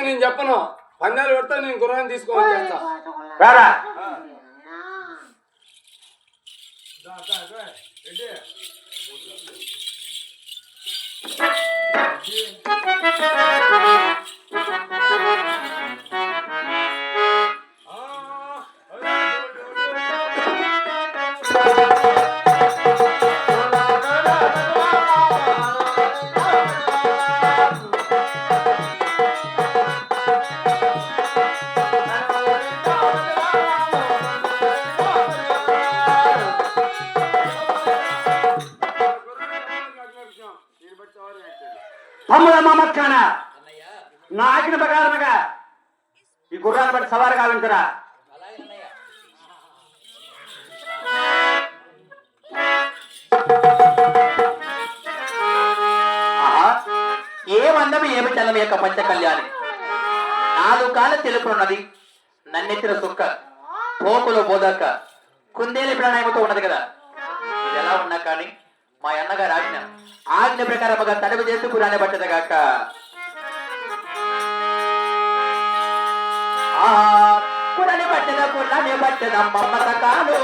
నేను చెప్పను, పందాలు పెడతా, నేను గుర్రాన్ని తీసుకోవాలి చేస్తా. తమ్ముడ మమ్మక్కన నా ఆజ్ఞ ప్రకారముగా ఈ గుర్రాన్ని బట్టి సవారు కావించరా. ఏమందము ఏమి చలం యొక్క పంచ కళ్యాణి, 4 కాళ్ళ తెలుపున్నది, నన్నెత్తిన సుక్క, పోకులో బోధక్క, కుందేలి ప్రాణాయమతో ఉన్నది కదా. ఇది ఎలా ఉన్నా కానీ మా అన్నగారు ఆజ్ఞ ప్రకారముగా తడుపు చేసి కురాన్ని పట్టదగాక. కురాన్ని పట్టద కురాన్ని పట్టద మమ్మత కాను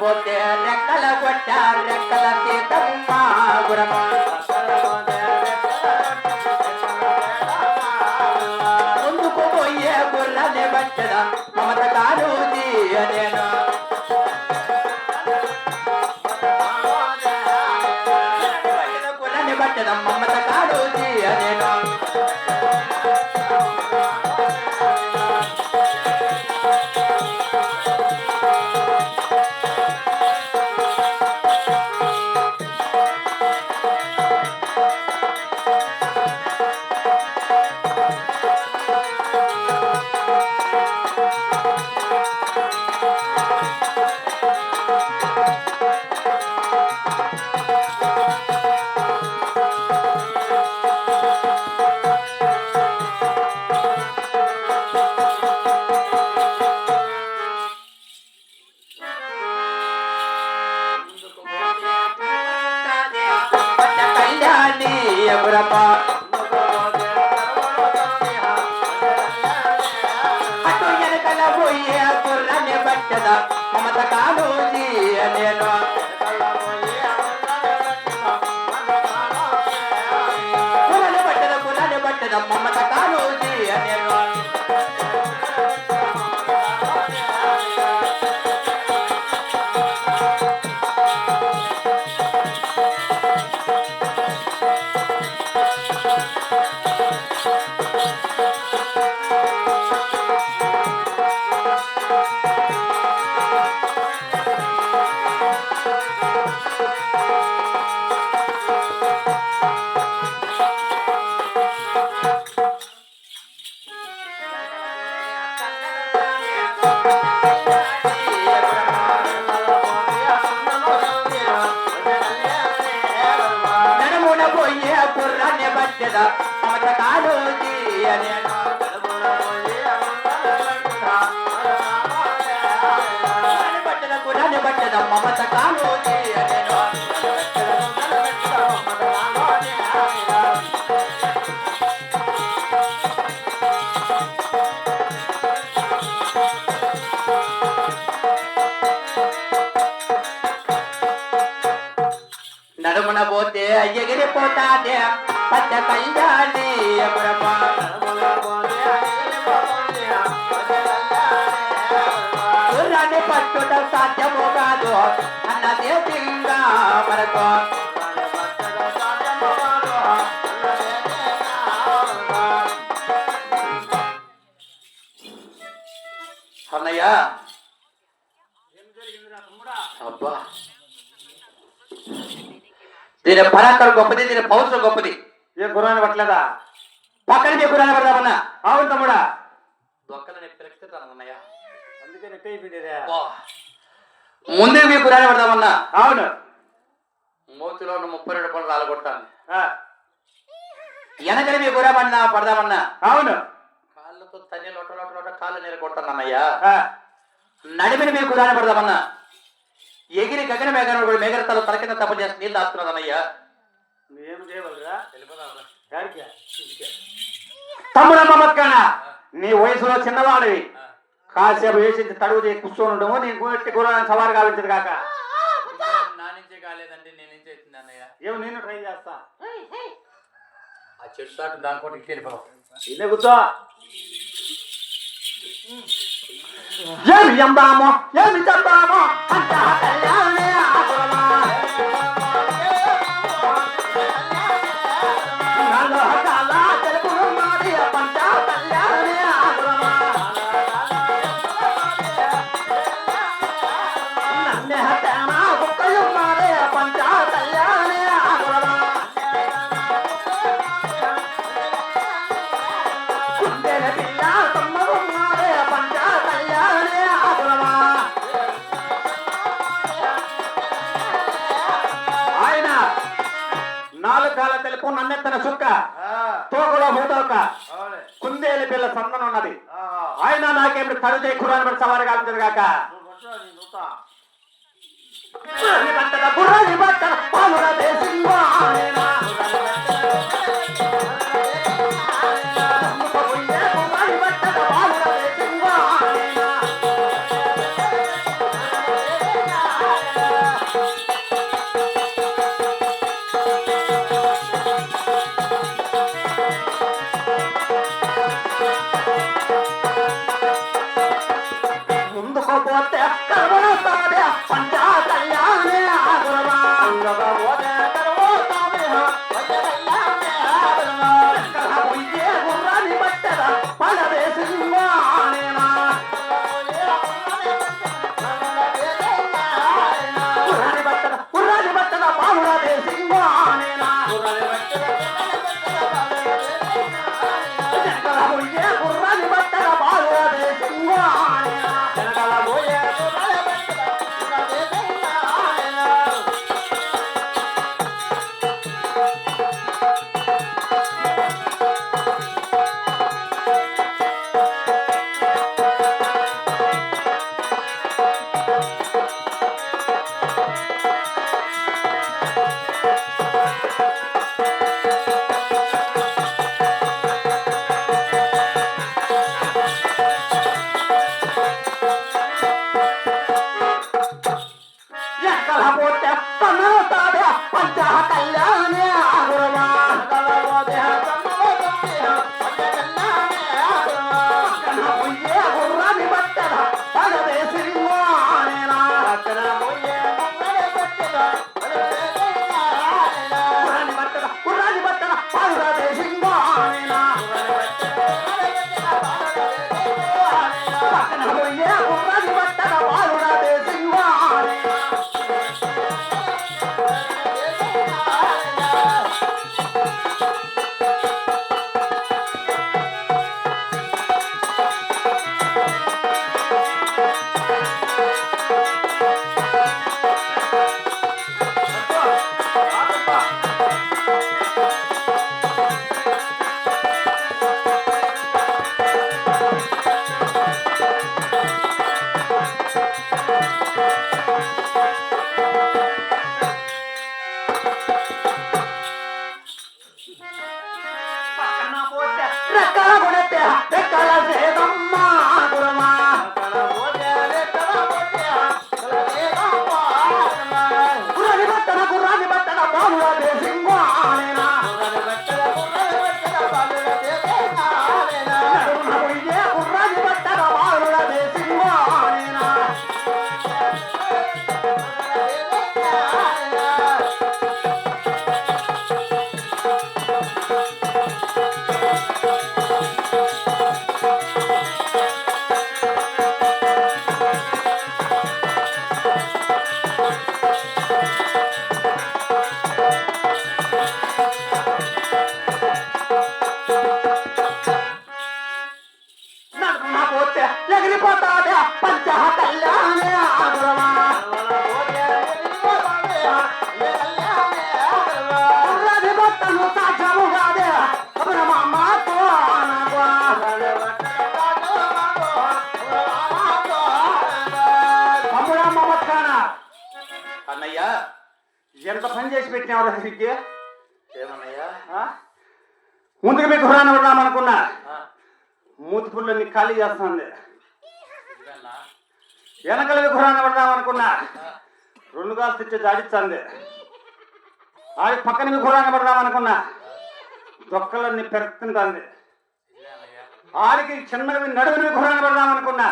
పోతే రెక్కల కొట్ట రెక్కల తీతమ్మ గురమ ముందుకు పోయే గుర్రాన్ని పట్టద మమత కాను నేను గుర్రాన్ని పట్టద మమత కాను నేను అటు వెనకల పోయే కుర్రాన్ని పట్టద మమత కాను నేను కుర్రాన్ని పట్టద మమత కాను నేను కుర్రాన్ని పట్టద మమత కాను పట్టద కుర్రాన్ని పట్టద మమత కాను నడుమున పోతే ఎగిరిపోతాదే పచ్చ కళ్యాణి గుర్రాన్ని పట్టుట సాధ్యము కాదు అన్నదే తింగా మరొక అన్నయ్య అబ్బా దీని పరాక్రమం గొప్పది, దీని పౌరుషం గొప్పది. ఏ గుర్రాన్ని పట్టలేదా? పక్కన మీ గురాన్ని పడదామన్నా. అవును తమ్ముడా, దొక్కలని పిలుస్తాను అన్నయ్య. అందుకే నెట్ అయిపోయింది. ముందే మీ గురాన్ని పడదామన్నా. అవును, మూతిలో 32 పనులు రాలగొట్టాను. ఆ, వెనకని మీ గురా పడదామన్నా. అవును, కాళ్ళతో తల్లి లొట్ట లొట్ట లొట్ట కాళ్ళు నీరగొట్టాను అన్నయ్య. ఆ, నడిమిని మీ గురాన్ని పడదామన్నా. ఎగిరి గగన మేఘరతలు తల కింద తప్ప చేసి నీళ్ళు దాస్తున్నాను అన్నయ్య. నువ్వేం చేయవలరా? తమ్ముడ మమ్మక్కన, నీ వయసులో చిన్నవాడివి, కాసేపు వేసి తడుగు చేసి కూర్చొని ఉండము. నీ గుర్రాన్ని సవారు కావించదు కాక. నా నుంచే కాలేదంటే నేను నుంచి వచ్చింది అన్నయ్య. ఏమో నేను ట్రై చేస్తా. ఆ చెట్టు చాటు దానికోటి వెళ్ళిపోతాం. ఇదే కూర్చో. ఏమి చెందామో ఏమి చెందామో అంతా కళ్యాణే ఆగురమా. నాలో కాల తెలుపును మాది పంచ కళ్యాణే ఆగురమా. నన్నే హతేనా ఒక్కయు మాదే పంచ కళ్యాణే ఆగురమా. కుందేల పిల్ల తమ్మరు మాదే పంచ కళ్యాణే ఆగురమా. ఆయన నాలుగు కాల తెలుపు నన్నెత్తన చుక్క, తోకలో మూతోక, కుందేలు పిల్ల సందనం ఉన్నది. ఆయన నాకేమిటి తడు చేయి కురాన్ని పడి సవారి కాల్చదు కాక. గుర్రాన్ని బట్టల పాలుర దేశంగా ఆయన. గుర్రాన్ని బట్టల పాలుర దేశంగా ఆయన. ముందుకు పోతే కర్మతాదే పంచ కళ్యాణే ఆగురమా. పోతే కర్మతాదే పోతే ఎగిరిపోతాదే పంచ కళ్యాణి ఆగురమా రవి భక్తను సాధ్యము కాదే మాతో తమ్ముడా మమత్కాన అన్నయ్య ఎంత పని చేసి పెట్టినావు దగ్గరికి ఏమన్నయ్యా ముందుకు మీకు హురాన పడదామనుకున్నా మూతి పుల్లన్ని ఖాళీ చేస్తుంది వెనకల మీకు హురాన పడదామనుకున్నా రెండు కాలు తెచ్చి జాడిచ్చింది ఆడి పక్కన మీకు హురాన పడదామనుకున్నా దొక్కలన్నీ పెరుగుతుంటుంది ఆడికి చిన్నగా నడువుని మీకు హురాన పడదామనుకున్నా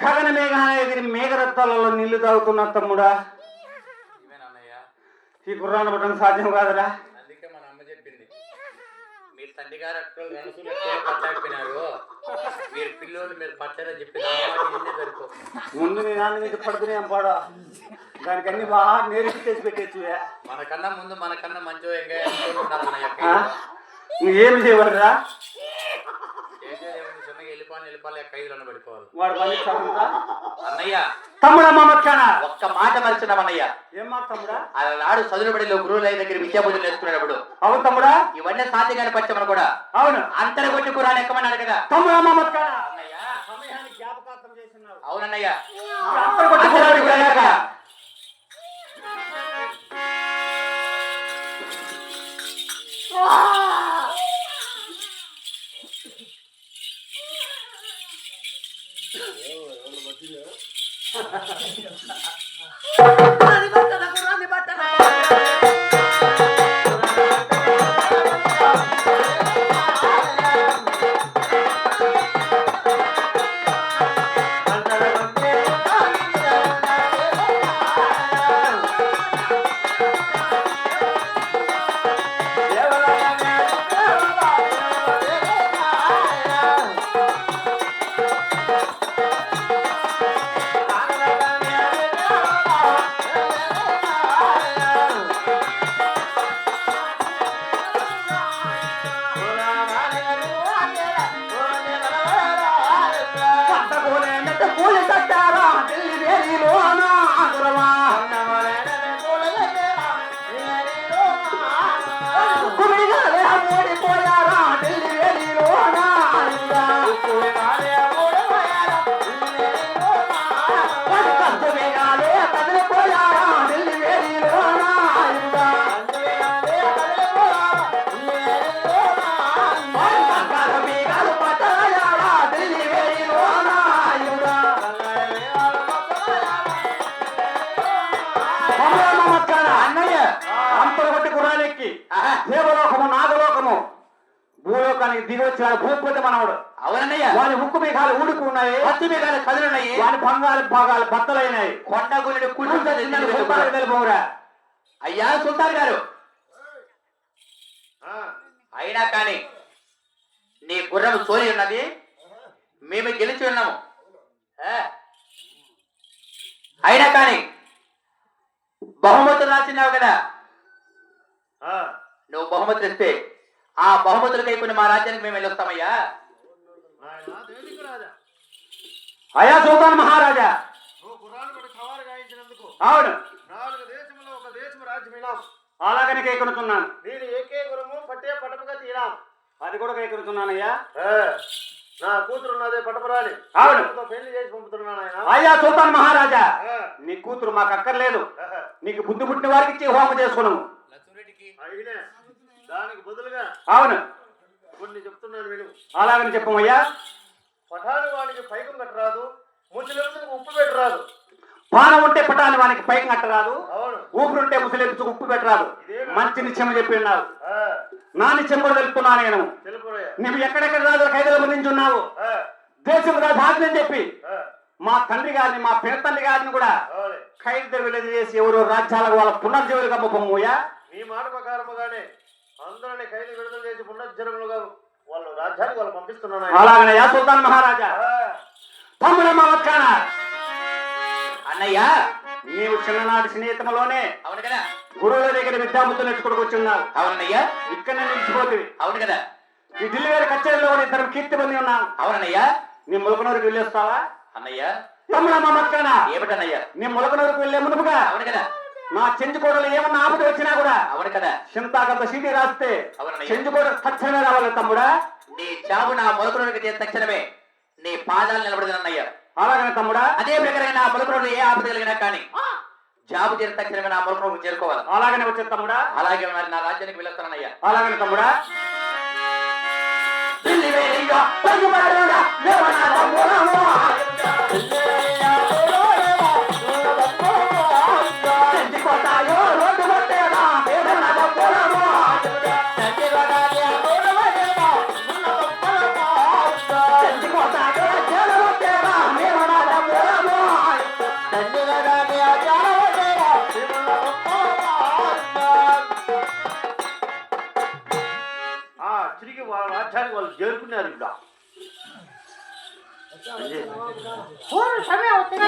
గగన మేఘాన ఎగిరి మేఘరత్తాలలో నీళ్లు తాగుతున్నా తమ్ముడా ఈ గుర్రాన్ని పట్టడం సాధ్యం కాదురా. అందుకే మన అమ్మ చెప్పింది మీరు తండ్రి గారు అట్లా రణసులు పట్టాకపోయినారు మీరు పిల్లలు మీరు పట్టారని చెప్పింది సరిపో ముందు నీ నాన్న మీద పడుతున్నా పాడా దానికి అన్ని బాగా నేర్పి చేసి పెట్టచ్చు. మనకన్నా ముందు మనకన్నా మంచిగా నువ్వేమి చేయవలరా వెళ్ళిపోవాలి ఖైదులను పడిపోవాలి వాడు పని అన్నయ్య తమ్ముడా మమత్కాన ఒక్క మాట మర్చినాం అన్నయ్య. ఏం మాట తమ్ముడా? నాడు చదువుబడిలో గురువుల దగ్గర విద్యాబుద్ధులు నేర్చుకునేటప్పుడు అవును తమ్ముడా ఇవన్నీ సాధ్యంగానే పచ్చమని కూడా అవును అంతరగొట్టి కురాని ఎక్కమన్నాడు కదా తమ్ముడా మమత్కాన సమయాన్ని జ్ఞాపకార్థం చేస్తున్నావు. అవునన్నయ్య అంతరగొట్టి కురాని కూడా దేవలోకము నాగలోకము భూలోకానికి దిగి వచ్చిన భూపతి మనవుడు. అవునన్నయ్య వాని ఉక్కు మేఘాలు ఊడుకు ఉన్నాయి, పత్తి మేఘాలు కదులున్నాయి, వాని బంగారు భాగాలు బద్దలైనాయి. కొండ గుడి తెలుపురా అయ్యా సుల్తాన్ గారు. అయినా కానీ నీ గుర్రం సోలి ఉన్నది, మేము గెలిచి ఉన్నాము. అయినా కానీ బహుమతులు రాసినావు కదా, నువ్వు బహుమతులు ఇస్తే ఆ బహుమతులకై కొన్ని మా రాజ్యానికి మేము వెళ్ళొస్తామయ్యా. అయా సుల్తాన్ మహారాజా, అవును అలాగనే కైకొనుతున్నాను. నేను ఏకే గురము పట్టే పటముగా తీరాం. అది కూడా కైకొనుతున్నానయ్యా. నా కూతురు ఉన్నదే పటపరాలి. అవును పెళ్లి చేసి పంపుతున్నాను ఆయన. అయ్యా సుల్తాన్ మహారాజా, నీ కూతురు మాకు అక్కర్లేదు. నీకు బుద్ధి పుట్టిన వారికి ఇచ్చి హోమం చేసుకున్నాము. అయినే దానికి బదులుగా అవును కొన్ని చెప్తున్నాను విను. అలాగని చెప్పమయ్యా. పఠాని వానికి పైకం కట్టరాదు, ముసలిందుకు ఉప్పు పెట్టరాదు. పానం ఉంటే పటాని వానికి పైకి కట్టరాదు, అవును ఊపిరుంటే ముసలించుకు ఉప్పు పెట్టరాదు. మంచి నిత్యము చెప్పి ఉన్నావు. నా నిత్యం కూడా తెలుపుతున్నాను నేను. నువ్వు ఎక్కడెక్కడ రాజుల ఖైదుల నుంచి ఉన్నావు, దేశం రాజధాని చెప్పి మా తండ్రి గారిని మా పెద్దతండ్రి గారిని కూడా ఖైదు విడుదల చేసి ఎవరో రాజ్యాలకు వాళ్ళ పునర్జీవులుగా పంపమోయా. మీ మాట ప్రకారముగానే అందరిని ఖైదు విడుదల చేసి పునర్జీవులుగా వాళ్ళు రాజ్యానికి వాళ్ళు పంపిస్తున్నాను. అలాగనే యా సుల్తాన్ మహారాజా. తమ్ముడ మమత్కాన అన్నయ్య, నీవు చిన్ననాటి స్నేహితంలోనే అవును కదా గురువుల దగ్గర విద్యాబుద్ధులు నేర్చుకోవచ్చున్నావు. అవునయ్యా, ఇక్కడనే నిలిచిపోతుంది. అవును కదా ఈ ఢిల్లీ గారి కచేరీలో కూడా ఇద్దరు కీర్తి పొంది ఉన్నాం. అవునన్నయ్యా. నీ ములకనూరుకి వెళ్ళేస్తావా? అన్నయ్య తమ్ముడా మా మక్కనా, ఏమిటన్నయ్యా? నీ ములకనూరుకు వెళ్ళే మునుపుగా అవును కదా, నా చెంచుకోడలు ఏమన్నా ఆపద వచ్చినా కూడా అవును కదా. చింతాకంత సీటీ రాస్తే అవునన్నయ్య. చెంచుకోడ తక్షణమే రావాలి తమ్ముడా. నీ చావు నా మొలకరోడికి చేసిన తక్షణమే నీ పాదాలు నిలబడదన్నయ్యా. అలాగనే తమ్ముడా. అదే ప్రకారంగా నా మొలకరోడు ఏ ఆపద కలిగినా కానీ జాబు చేరిన తక్షణమే నా మొలకరోడు చేరుకోవాలి. అలాగనే వచ్చే తమ్ముడా. అలాగే మరి నా రాజ్యానికి వెళ్ళొస్తానన్నయ్యా. అలాగనే తమ్ముడా. తిరిగి వాళ్ళ రాజ్యానికి వాళ్ళు చేరుకున్నారు ఇప్పుడు. సమయం అవుతుంది